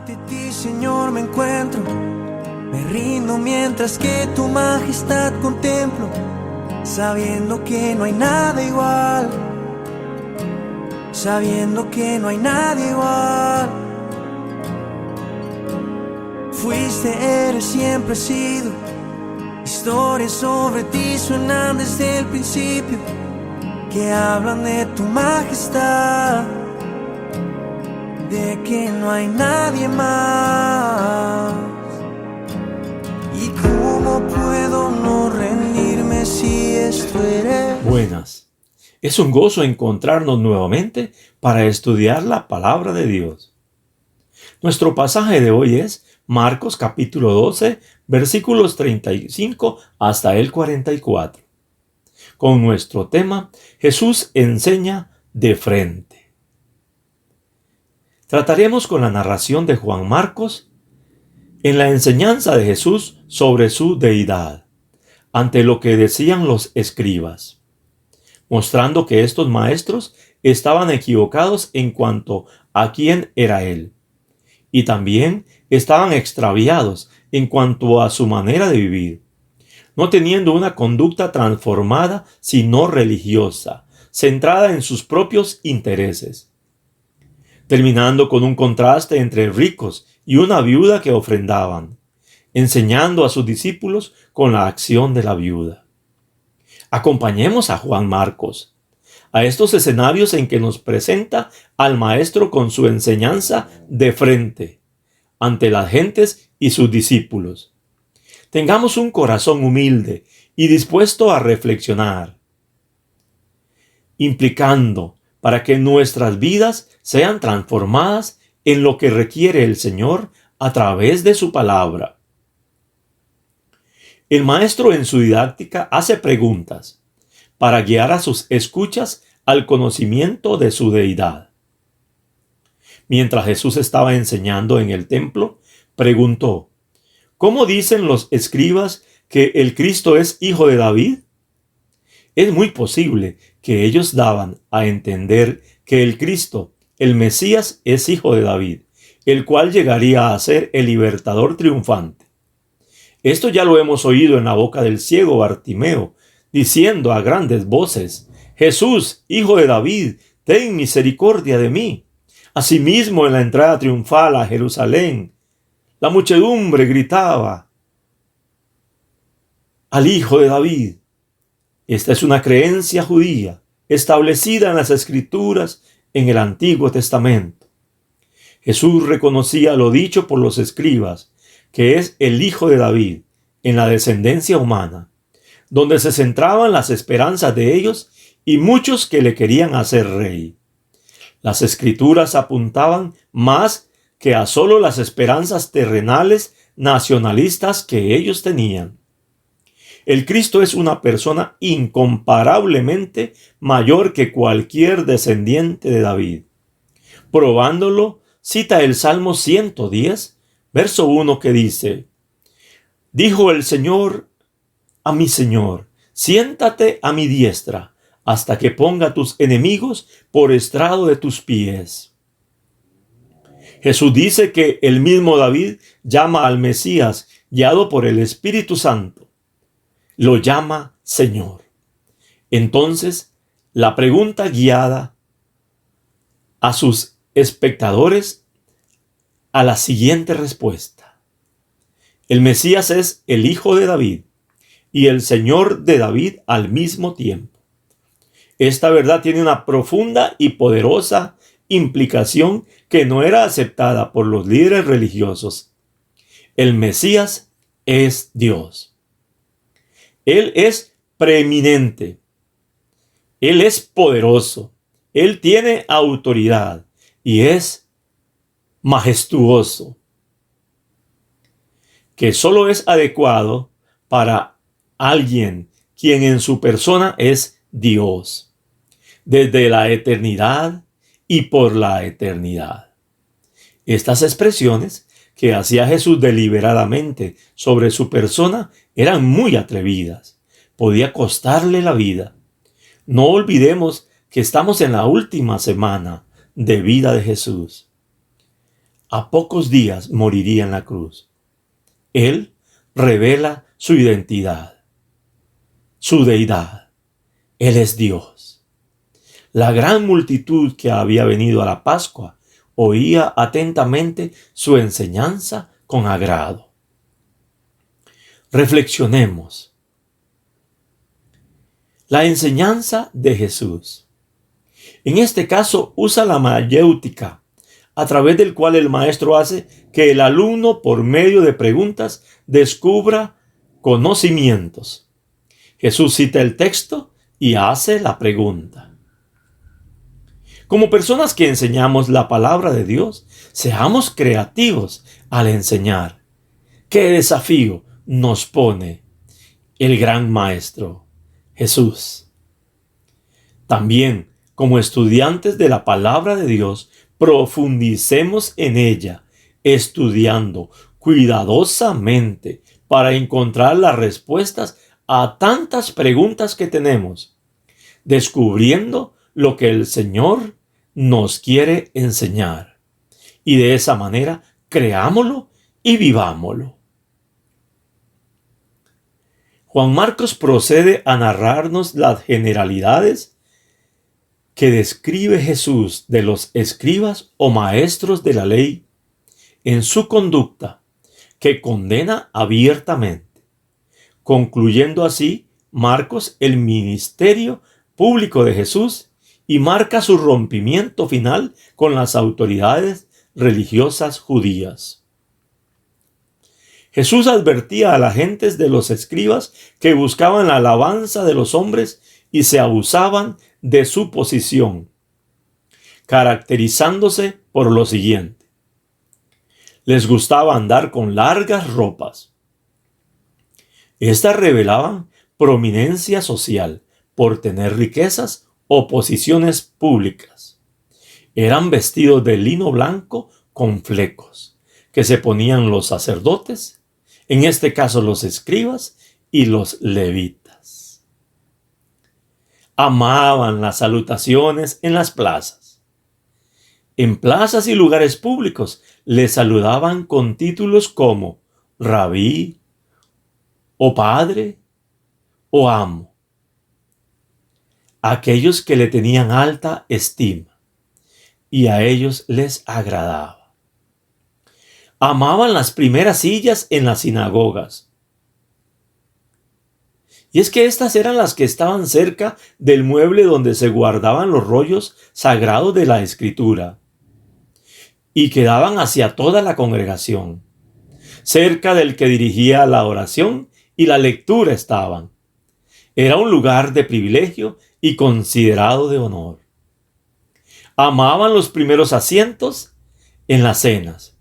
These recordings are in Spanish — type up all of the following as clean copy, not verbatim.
Ante ti, Señor, me encuentro, me rindo mientras que tu majestad contemplo, sabiendo que no hay nada igual, sabiendo que no hay nadie igual. Fuiste, eres, siempre has sido. Historias sobre ti suenan desde el principio, que hablan de tu majestad, de que no hay nadie más. ¿Y cómo puedo no rendirme si esto eres? Buenas. Es un gozo encontrarnos nuevamente para estudiar la palabra de Dios. Nuestro pasaje de hoy es Marcos capítulo 12, versículos 35 hasta el 44. Con nuestro tema, Jesús enseña de frente. Trataremos con la narración de Juan Marcos en la enseñanza de Jesús sobre su deidad, ante lo que decían los escribas, mostrando que estos maestros estaban equivocados en cuanto a quién era él, y también estaban extraviados en cuanto a su manera de vivir, no teniendo una conducta transformada sino religiosa, centrada en sus propios intereses, terminando con un contraste entre ricos y una viuda que ofrendaban, enseñando a sus discípulos con la acción de la viuda. Acompañemos a Juan Marcos a estos escenarios en que nos presenta al Maestro con su enseñanza de frente, ante las gentes y sus discípulos. Tengamos un corazón humilde y dispuesto a reflexionar, implicando para que nuestras vidas sean transformadas en lo que requiere el Señor a través de su palabra. El Maestro en su didáctica hace preguntas para guiar a sus escuchas al conocimiento de su deidad. Mientras Jesús estaba enseñando en el templo, preguntó: ¿cómo dicen los escribas que el Cristo es hijo de David? Es muy posible que ellos daban a entender que el Cristo, el Mesías, es hijo de David, el cual llegaría a ser el libertador triunfante. Esto ya lo hemos oído en la boca del ciego Bartimeo, diciendo a grandes voces: Jesús, hijo de David, ten misericordia de mí. Asimismo, en la entrada triunfal a Jerusalén, la muchedumbre gritaba al hijo de David. Esta es una creencia judía establecida en las Escrituras en el Antiguo Testamento. Jesús reconocía lo dicho por los escribas, que es el hijo de David, en la descendencia humana, donde se centraban las esperanzas de ellos y muchos que le querían hacer rey. Las Escrituras apuntaban más que a solo las esperanzas terrenales nacionalistas que ellos tenían. El Cristo es una persona incomparablemente mayor que cualquier descendiente de David. Probándolo, cita el Salmo 110, verso 1, que dice: dijo el Señor a mi Señor, siéntate a mi diestra, hasta que ponga tus enemigos por estrado de tus pies. Jesús dice que el mismo David llama al Mesías, guiado por el Espíritu Santo. Lo llama Señor. Entonces, la pregunta guiada a sus espectadores a la siguiente respuesta: el Mesías es el hijo de David y el Señor de David al mismo tiempo. Esta verdad tiene una profunda y poderosa implicación que no era aceptada por los líderes religiosos. El Mesías es Dios. Él es preeminente. Él es poderoso. Él tiene autoridad y es majestuoso, que solo es adecuado para alguien quien en su persona es Dios, desde la eternidad y por la eternidad. Estas expresiones que hacía Jesús deliberadamente sobre su persona eran muy atrevidas. Podía costarle la vida. No olvidemos que estamos en la última semana de vida de Jesús. a pocos días moriría en la cruz. Él revela su identidad, su deidad. Él es Dios. La gran multitud que había venido a la Pascua oía atentamente su enseñanza con agrado. Reflexionemos. La enseñanza de Jesús. En este caso usa la mayéutica, a través del cual el maestro hace que el alumno, por medio de preguntas, descubra conocimientos. Jesús cita el texto y hace la pregunta. Como personas que enseñamos la palabra de Dios, seamos creativos al enseñar. ¿Qué desafío nos pone el gran maestro, Jesús? También, como estudiantes de la palabra de Dios, profundicemos en ella, estudiando cuidadosamente para encontrar las respuestas a tantas preguntas que tenemos, descubriendo lo que el Señor nos quiere enseñar. Y de esa manera, creámoslo y vivámoslo. Juan Marcos procede a narrarnos las generalidades que describe Jesús de los escribas o maestros de la ley en su conducta, que condena abiertamente, concluyendo así Marcos el ministerio público de Jesús y marca su rompimiento final con las autoridades religiosas judías. Jesús advertía a las gentes de los escribas que buscaban la alabanza de los hombres y se abusaban de su posición, caracterizándose por lo siguiente. Les gustaba andar con largas ropas. Estas revelaban prominencia social por tener riquezas o posiciones públicas. Eran vestidos de lino blanco con flecos, que se ponían los sacerdotes, en este caso los escribas y los levitas. Amaban las salutaciones en las plazas. En plazas y lugares públicos les saludaban con títulos como rabí, o padre, o amo. Aquellos que le tenían alta estima, y a ellos les agradaba. Amaban las primeras sillas en las sinagogas. Y es que estas eran las que estaban cerca del mueble donde se guardaban los rollos sagrados de la Escritura y quedaban hacia toda la congregación. Cerca del que dirigía la oración y la lectura estaban. Era un lugar de privilegio y considerado de honor. Amaban los primeros asientos en las cenas,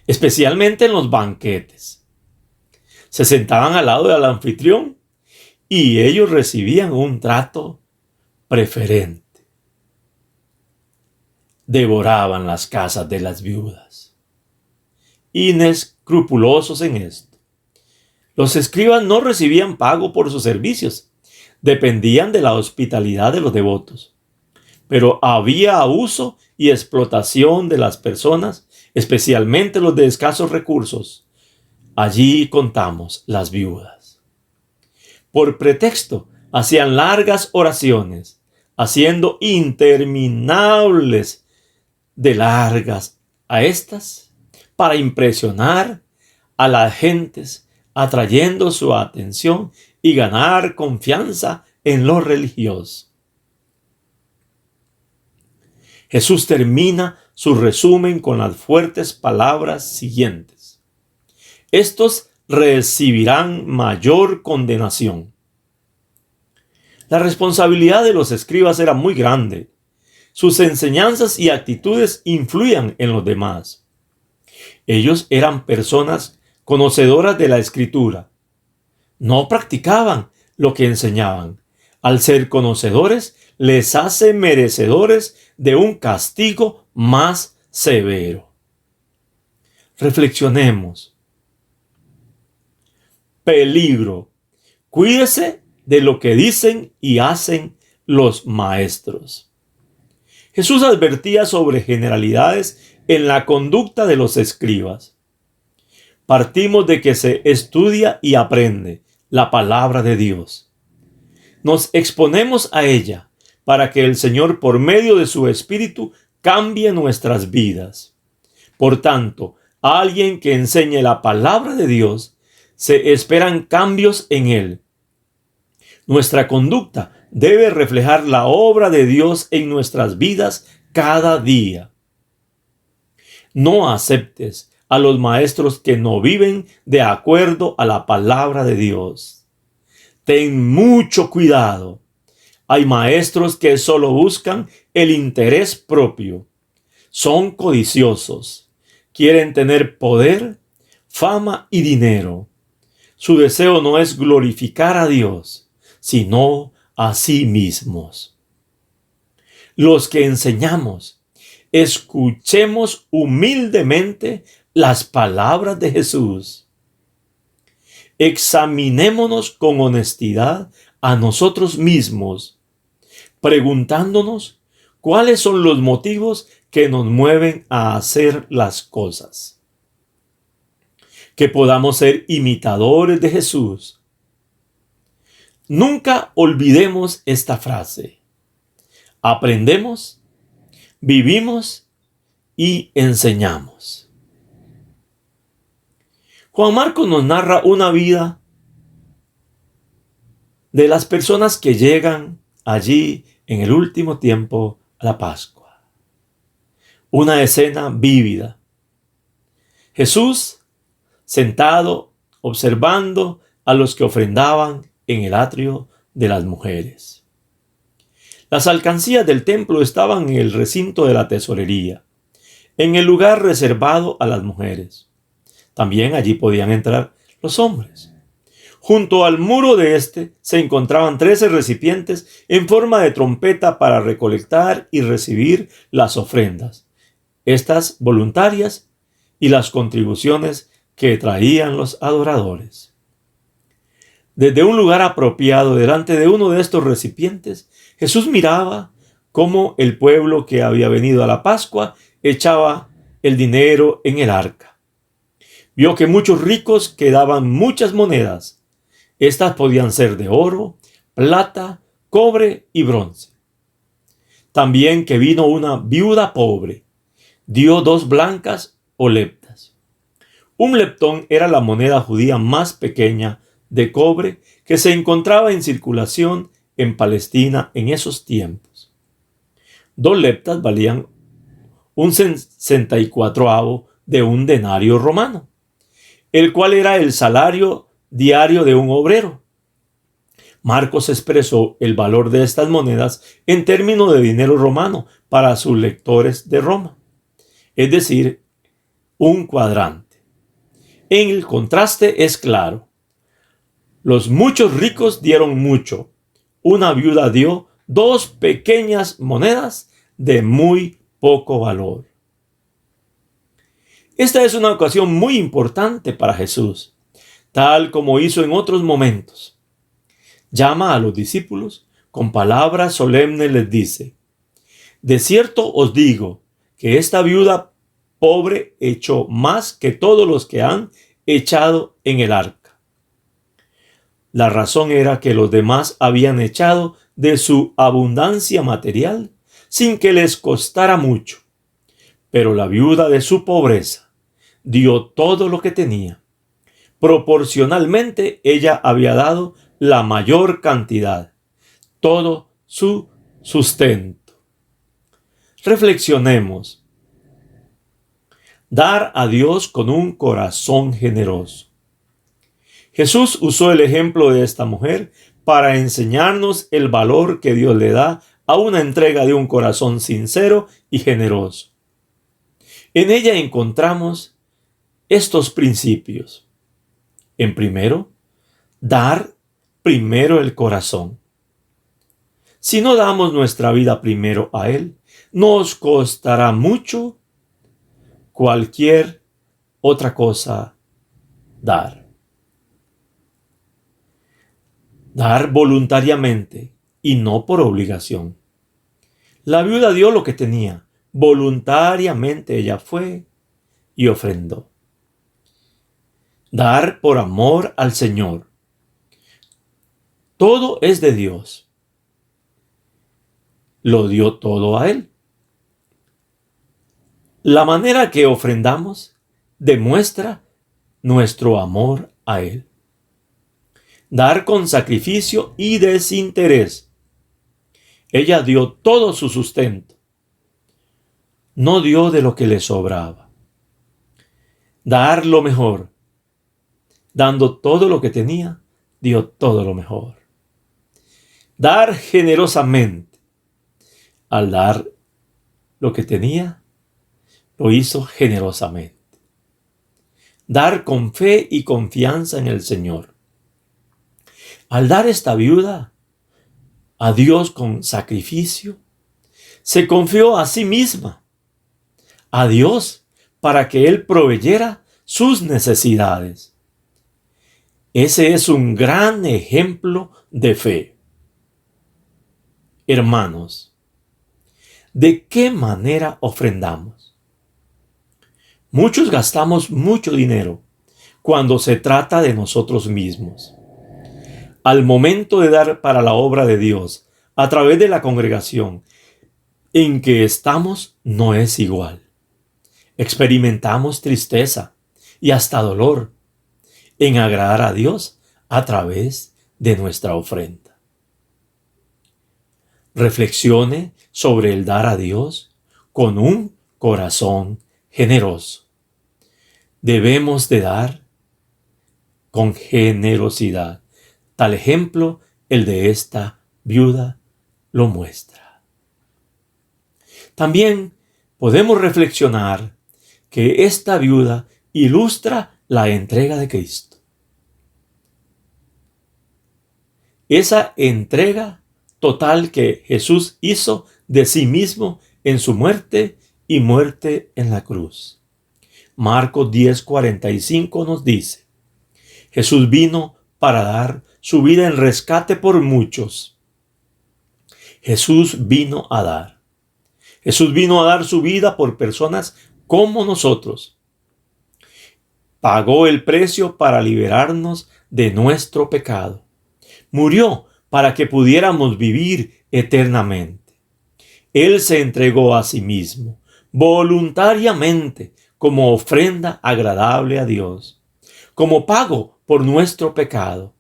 especialmente en los banquetes. Se sentaban al lado del anfitrión y ellos recibían un trato preferente. Devoraban las casas de las viudas. Inescrupulosos en esto. Los escribas no recibían pago por sus servicios. Dependían de la hospitalidad de los devotos. Pero había abuso y explotación de las personas, especialmente los de escasos recursos. Allí contamos las viudas. Por pretexto, hacían largas oraciones, haciendo interminables de largas a estas, para impresionar a las gentes, atrayendo su atención y ganar confianza en lo religioso. Jesús termina su resumen con las fuertes palabras siguientes. Estos recibirán mayor condenación. La responsabilidad de los escribas era muy grande. Sus enseñanzas y actitudes influían en los demás. Ellos eran personas conocedoras de la Escritura. No practicaban lo que enseñaban. Al ser conocedores, les hace merecedores de un castigo más severo. Reflexionemos. Peligro. Cuídese de lo que dicen y hacen los maestros. Jesús advertía sobre generalidades en la conducta de los escribas. Partimos de que se estudia y aprende la palabra de Dios. Nos exponemos a ella para que el Señor, por medio de su Espíritu, cambie nuestras vidas. Por tanto, a alguien que enseñe la palabra de Dios, se esperan cambios en él. Nuestra conducta debe reflejar la obra de Dios en nuestras vidas cada día. No aceptes a los maestros que no viven de acuerdo a la palabra de Dios. Ten mucho cuidado. Hay maestros que solo buscan el interés propio. Son codiciosos. Quieren tener poder, fama y dinero. Su deseo no es glorificar a Dios, sino a sí mismos. Los que enseñamos, escuchemos humildemente las palabras de Jesús. Examinémonos con honestidad a nosotros mismos, preguntándonos cuáles son los motivos que nos mueven a hacer las cosas. Que podamos ser imitadores de Jesús. Nunca olvidemos esta frase. Aprendemos, vivimos y enseñamos. Juan Marcos nos narra una vida de las personas que llegan allí en el último tiempo a la Pascua. Una escena vívida. Jesús sentado, observando a los que ofrendaban en el atrio de las mujeres. Las alcancías del templo estaban en el recinto de la tesorería, en el lugar reservado a las mujeres. También allí podían entrar los hombres. Junto al muro de este se encontraban 13 recipientes en forma de trompeta para recolectar y recibir las ofrendas, estas voluntarias y las contribuciones que traían los adoradores. Desde un lugar apropiado delante de uno de estos recipientes, Jesús miraba cómo el pueblo que había venido a la Pascua echaba el dinero en el arca. Vio que muchos ricos quedaban muchas monedas. Estas podían ser de oro, plata, cobre y bronce. También que vino una viuda pobre. Dio 2 blancas o leptas. Un leptón era la moneda judía más pequeña de cobre que se encontraba en circulación en Palestina en esos tiempos. 2 leptas valían 1/64 de un denario romano, el cual era el salario diario de un obrero. Marcos expresó el valor de estas monedas en términos de dinero romano para sus lectores de Roma, es decir, un cuadrante. En el contraste es claro. Los muchos ricos dieron mucho. Una viuda dio 2 pequeñas monedas de muy poco valor. Esta es una ocasión muy importante para Jesús, tal como hizo en otros momentos. Llama a los discípulos, con palabras solemnes les dice: de cierto os digo que esta viuda pobre echó más que todos los que han echado en el arca. La razón era que los demás habían echado de su abundancia material sin que les costara mucho, pero la viuda de su pobreza dio todo lo que tenía. Proporcionalmente ella había dado la mayor cantidad, todo su sustento. Reflexionemos. Dar a Dios con un corazón generoso. Jesús usó el ejemplo de esta mujer para enseñarnos el valor que Dios le da a una entrega de un corazón sincero y generoso. En ella encontramos estos principios. En primero, dar primero el corazón. Si no damos nuestra vida primero a Él, nos costará mucho cualquier otra cosa dar. Dar voluntariamente y no por obligación. La viuda dio lo que tenía, voluntariamente ella fue y ofrendó. Dar por amor al Señor. Todo es de Dios. Lo dio todo a Él. La manera que ofrendamos demuestra nuestro amor a Él. Dar con sacrificio y desinterés. Ella dio todo su sustento. No dio de lo que le sobraba. Dar lo mejor. Dando todo lo que tenía, dio todo lo mejor. Dar generosamente. Al dar lo que tenía, lo hizo generosamente. Dar con fe y confianza en el Señor. Al dar esta viuda a Dios con sacrificio, se confió a sí misma, a Dios, para que Él proveyera sus necesidades. Ese es un gran ejemplo de fe. Hermanos, ¿de qué manera ofrendamos? Muchos gastamos mucho dinero cuando se trata de nosotros mismos. Al momento de dar para la obra de Dios, a través de la congregación en que estamos, no es igual. Experimentamos tristeza y hasta dolor en agradar a Dios a través de nuestra ofrenda. Reflexione sobre el dar a Dios con un corazón generoso. Debemos de dar con generosidad. Tal ejemplo, el de esta viuda, lo muestra. También podemos reflexionar que esta viuda ilustra la entrega de Cristo. Esa entrega total que Jesús hizo de sí mismo en su muerte y muerte en la cruz. Marcos 10:45 nos dice: Jesús vino para dar su vida en rescate por muchos. Jesús vino a dar. Jesús vino a dar su vida por personas como nosotros. Pagó el precio para liberarnos de nuestro pecado. Murió para que pudiéramos vivir eternamente. Él se entregó a sí mismo, voluntariamente, como ofrenda agradable a Dios, como pago por nuestro pecado.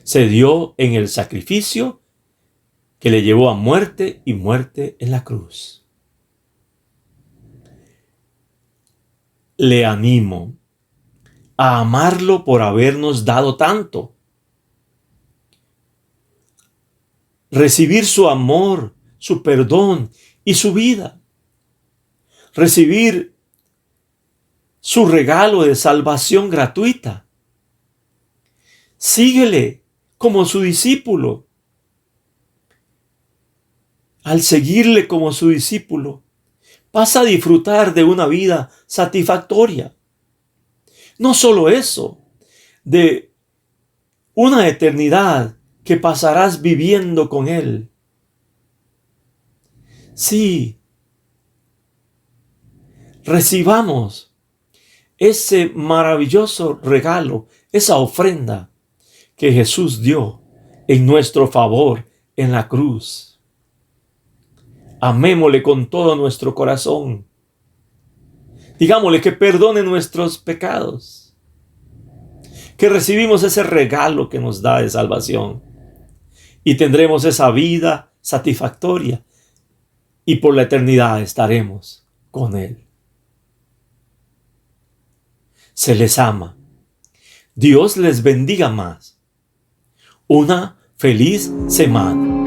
Se dio en el sacrificio que le llevó a muerte y muerte en la cruz. Le animo a amarlo por habernos dado tanto. Recibir su amor, su perdón y su vida. Recibir su regalo de salvación gratuita. Síguele como su discípulo. Al seguirle como su discípulo, vas a disfrutar de una vida satisfactoria. No solo eso, de una eternidad que pasarás viviendo con Él. Sí, recibamos ese maravilloso regalo, esa ofrenda que Jesús dio en nuestro favor en la cruz. Amémosle con todo nuestro corazón. Digámosle que perdone nuestros pecados. Que recibimos ese regalo que nos da de salvación. Y tendremos esa vida satisfactoria. Y por la eternidad estaremos con Él. Se les ama. Dios les bendiga más. Una feliz semana.